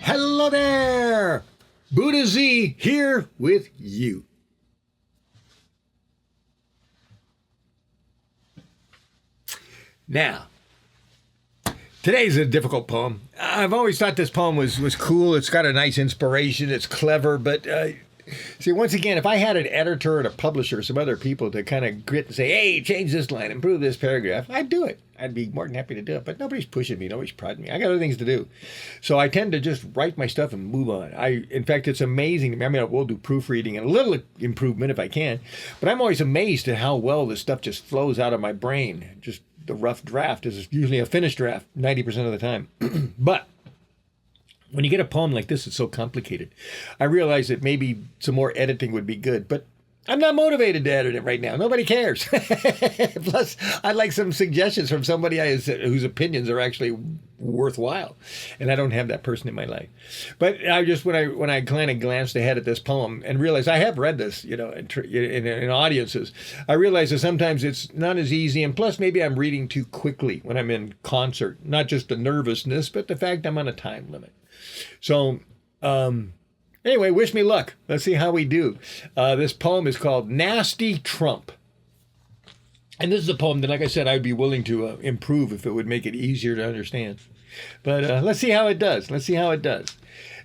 Hello there! Buddha Z here with you. Now, today's a difficult poem. I've always thought this poem was cool. It's got a nice inspiration. It's clever, but see, once again, if I had an editor and a publisher, some other people to kind of grit and say, hey, change this line, improve this paragraph, I'd do it. I'd be more than happy to do it, but nobody's pushing me. Nobody's prodding me. I got other things to do. So I tend to just write my stuff and move on. In fact, it's amazing. I mean, I will do proofreading and a little improvement if I can, but I'm always amazed at how well this stuff just flows out of my brain. Just the rough draft is usually a finished draft 90% of the time. But when you get a poem like this, it's so complicated. I realize that maybe some more editing would be good, but I'm not motivated to edit it right now. Nobody cares. Plus, I'd like some suggestions from somebody whose opinions are actually worthwhile, and I don't have that person in my life. But I just when I kind of glanced ahead at this poem and realized I have read this, in audiences, I realized that sometimes it's not as easy, and plus maybe I'm reading too quickly when I'm in concert. Not just the nervousness, but the fact I'm on a time limit. So. Anyway, wish me luck. Let's see how we do. This poem is called Nasty Trump. And this is a poem that, like I said, I'd be willing to improve if it would make it easier to understand. But let's see how it does.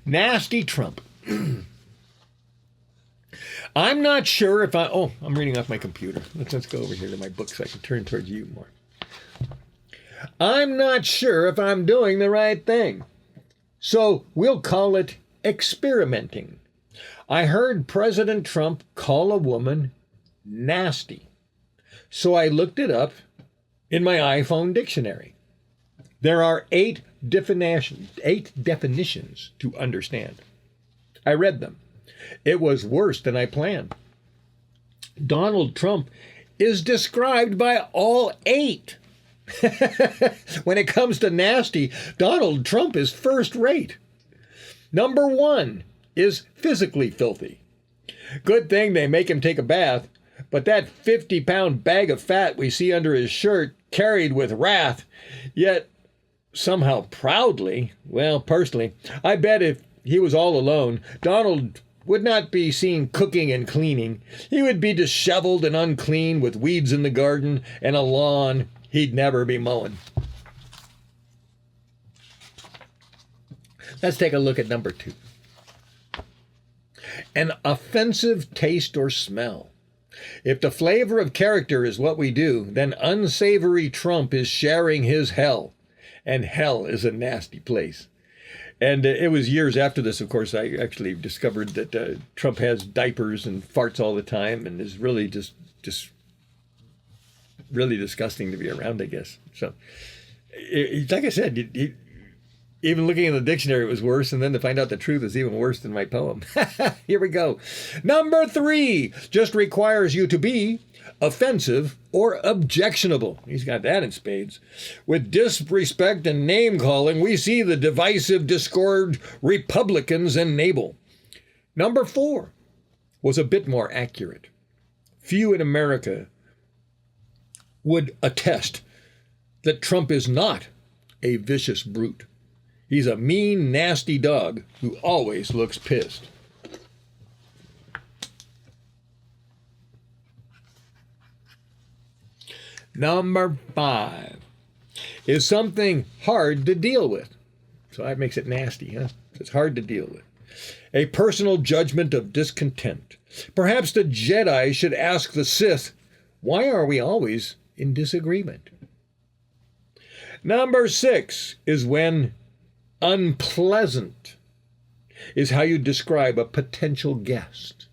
Nasty Trump. I'm not sure if I'm reading off my computer. Let's go over here to my book so I can turn towards you more. I'm not sure if I'm doing the right thing. So we'll call it experimenting. I heard President Trump call a woman nasty. So I looked it up in my iPhone dictionary. There are 8 definitions to understand. I read them. It was worse than I planned. Donald Trump is described by all 8. When it comes to nasty, Donald Trump is first rate. Number 1 is physically filthy. Good thing they make him take a bath, but that 50-pound bag of fat we see under his shirt carried with wrath, yet somehow proudly, well, personally, I bet if he was all alone, Donald would not be seen cooking and cleaning. He would be disheveled and unclean with weeds in the garden and a lawn he'd never be mowing. Let's take a look at number 2. An offensive taste or smell. If the flavor of character is what we do, then unsavory Trump is sharing his hell. And hell is a nasty place. And it was years after this, of course, I actually discovered that Trump has diapers and farts all the time and is really just really disgusting to be around, I guess. So, like I said, even looking in the dictionary, it was worse, and then to find out the truth is even worse than my poem. Here we go. Number 3 just requires you to be offensive or objectionable. He's got that in spades. With disrespect and name-calling, we see the divisive, discord Republicans enable. Number 4 was a bit more accurate. Few in America would attest that Trump is not a vicious brute. He's a mean, nasty dog who always looks pissed. Number 5 is something hard to deal with. So that makes it nasty, huh? It's hard to deal with. A personal judgment of discontent. Perhaps the Jedi should ask the Sith, why are we always in disagreement? Number 6 is when unpleasant is how you describe a potential guest.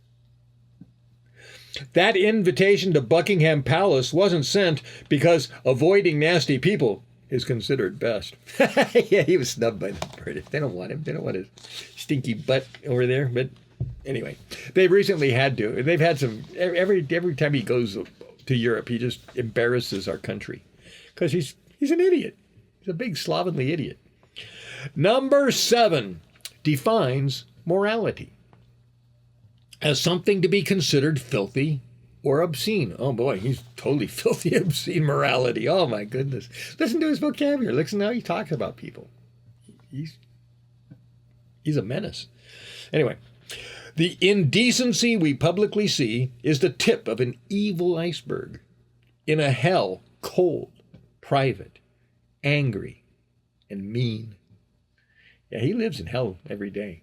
That invitation to Buckingham Palace wasn't sent because avoiding nasty people is considered best. Yeah, he was snubbed by the British. They don't want him. They don't want his stinky butt over there. But anyway, they recently had to. They've had some, every time he goes to Europe, he just embarrasses our country because he's an idiot. He's a big slovenly idiot. Number 7 defines morality as something to be considered filthy or obscene. Oh boy, he's totally filthy, obscene morality. Oh my goodness. Listen to his vocabulary. Listen to how he talks about people. He's a menace. Anyway, the indecency we publicly see is the tip of an evil iceberg in a hell cold, private, angry, and mean. Yeah, he lives in hell every day.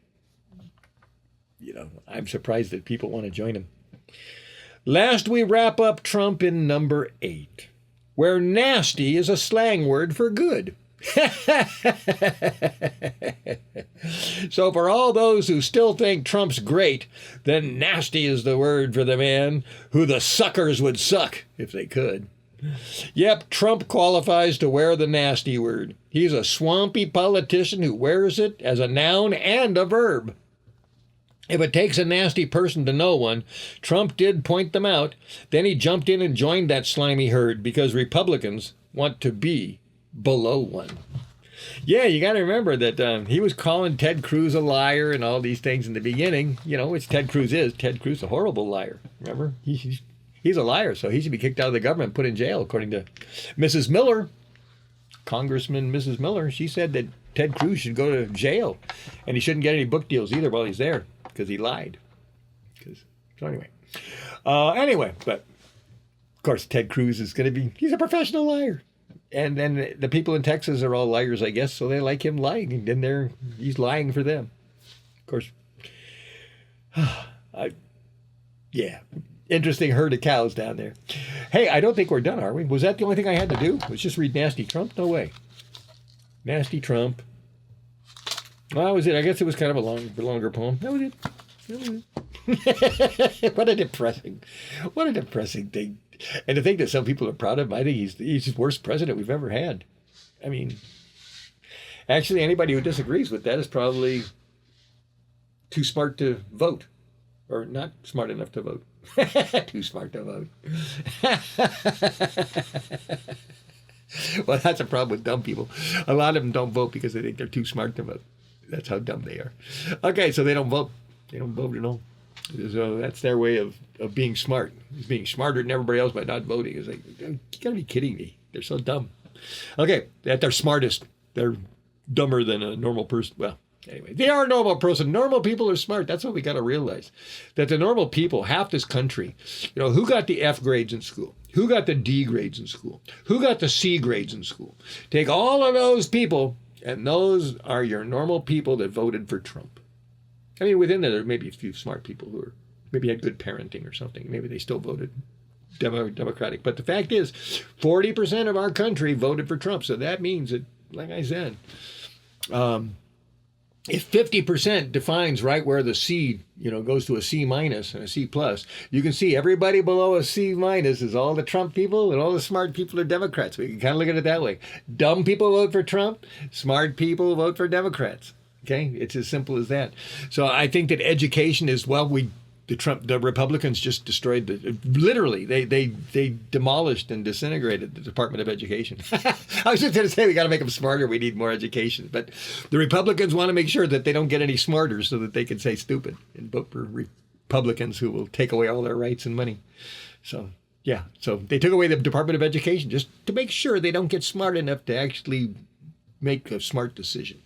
You know, I'm surprised that people want to join him. Last, we wrap up Trump in number 8, where nasty is a slang word for good. So for all those who still think Trump's great, then nasty is the word for the man who the suckers would suck if they could. Yep, Trump qualifies to wear the nasty word. He's a swampy politician who wears it as a noun and a verb. If it takes a nasty person to know one, Trump did point them out. Then he jumped in and joined that slimy herd because Republicans want to be below one. Yeah, you got to remember that he was calling Ted Cruz a liar and all these things in the beginning, you know, which Ted Cruz is. Ted Cruz is a horrible liar. Remember? He's a liar, so he should be kicked out of the government and put in jail, according to Mrs. Miller, Congressman Mrs. Miller. She said that Ted Cruz should go to jail, and he shouldn't get any book deals either while he's there, because he lied. So anyway, but of course Ted Cruz is going to be—he's a professional liar, and then the people in Texas are all liars, I guess, so they like him lying, and then he's lying for them. Of course, yeah, interesting herd of cows down there. Hey, I don't think we're done, are we? Was that the only thing I had to do? Was just read Nasty Trump? No way. Nasty Trump. Well, that was it. I guess it was kind of a longer poem. That was it. What a depressing thing. And to think that some people are proud of him, I think he's the worst president we've ever had. I mean, actually, anybody who disagrees with that is probably too smart to vote, or not smart enough to vote. Too smart to vote. Well, that's a problem with dumb people. A lot of them don't vote because they think they're too smart to vote. That's how dumb they are. Okay, so they don't vote. They don't vote at all. So that's their way of being smart. Is being smarter than everybody else by not voting. It's like, you gotta be kidding me. They're so dumb. Okay, at their smartest, they're dumber than a normal person. Well, anyway, they are a normal person. Normal people are smart. That's what we got to realize. That the normal people, half this country, you know, who got the F grades in school? Who got the D grades in school? Who got the C grades in school? Take all of those people, and those are your normal people that voted for Trump. I mean, within there may be a few smart people who maybe had good parenting or something. Maybe they still voted Democratic. But the fact is, 40% of our country voted for Trump. So that means that, like I said, if 50% defines right where the C, goes to a C minus and a C plus, you can see everybody below a C minus is all the Trump people and all the smart people are Democrats. We can kind of look at it that way. Dumb people vote for Trump. Smart people vote for Democrats. Okay, it's as simple as that. So I think that education is, the Republicans just destroyed literally, they demolished and disintegrated the Department of Education. I was just going to say we got to make them smarter. We need more education. But the Republicans want to make sure that they don't get any smarter so that they can say stupid and vote for Republicans who will take away all their rights and money. So, yeah. So they took away the Department of Education just to make sure they don't get smart enough to actually make a smart decision.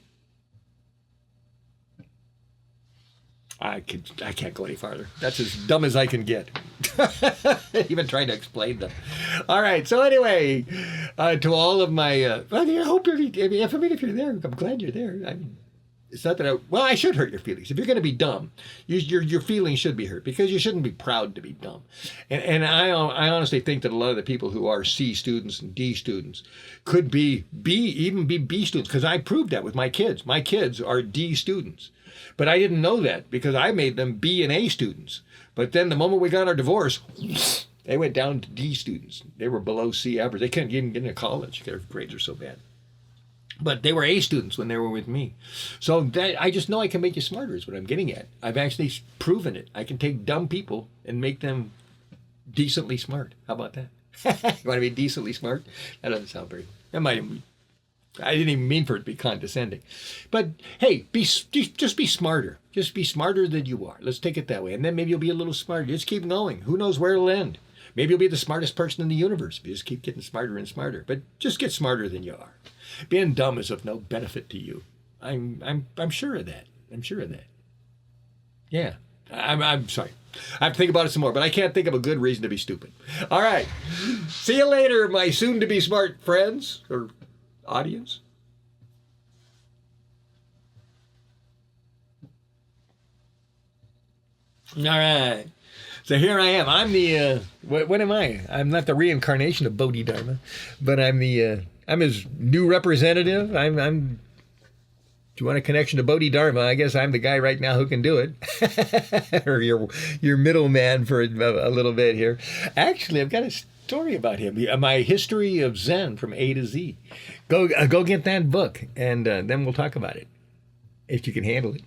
I can't go any farther. That's as dumb as I can get. Even trying to explain them. All right. So anyway, to all of my, I hope if you're there, I'm glad you're there. It's not that I should hurt your feelings. If you're going to be dumb, your feelings should be hurt because you shouldn't be proud to be dumb. And I honestly think that a lot of the people who are C students and D students could be B students, because I proved that with my kids. My kids are D students. But I didn't know that because I made them B and A students. But then the moment we got our divorce, they went down to D students. They were below C average. They couldn't even get into college. Their grades are so bad. But they were A students when they were with me. So I just know I can make you smarter is what I'm getting at. I've actually proven it. I can take dumb people and make them decently smart. How about that? You want to be decently smart? That doesn't sound very... I didn't even mean for it to be condescending. But hey, just be smarter. Just be smarter than you are. Let's take it that way. And then maybe you'll be a little smarter. Just keep going. Who knows where it'll end? Maybe you'll be the smartest person in the universe if you just keep getting smarter and smarter. But just get smarter than you are. Being dumb is of no benefit to you. I'm sure of that. I'm sure of that. Yeah. I'm sorry. I have to think about it some more, but I can't think of a good reason to be stupid. All right. See you later, my soon-to-be smart friends or audience. All right. So here I am. I'm the, what am I? I'm not the reincarnation of Bodhidharma, but I'm his new representative. Do you want a connection to Bodhidharma? I guess I'm the guy right now who can do it. Or your middleman for a little bit here. Actually, I've got a story about him. My history of Zen from A to Z. Go get that book, and then we'll talk about it, if you can handle it.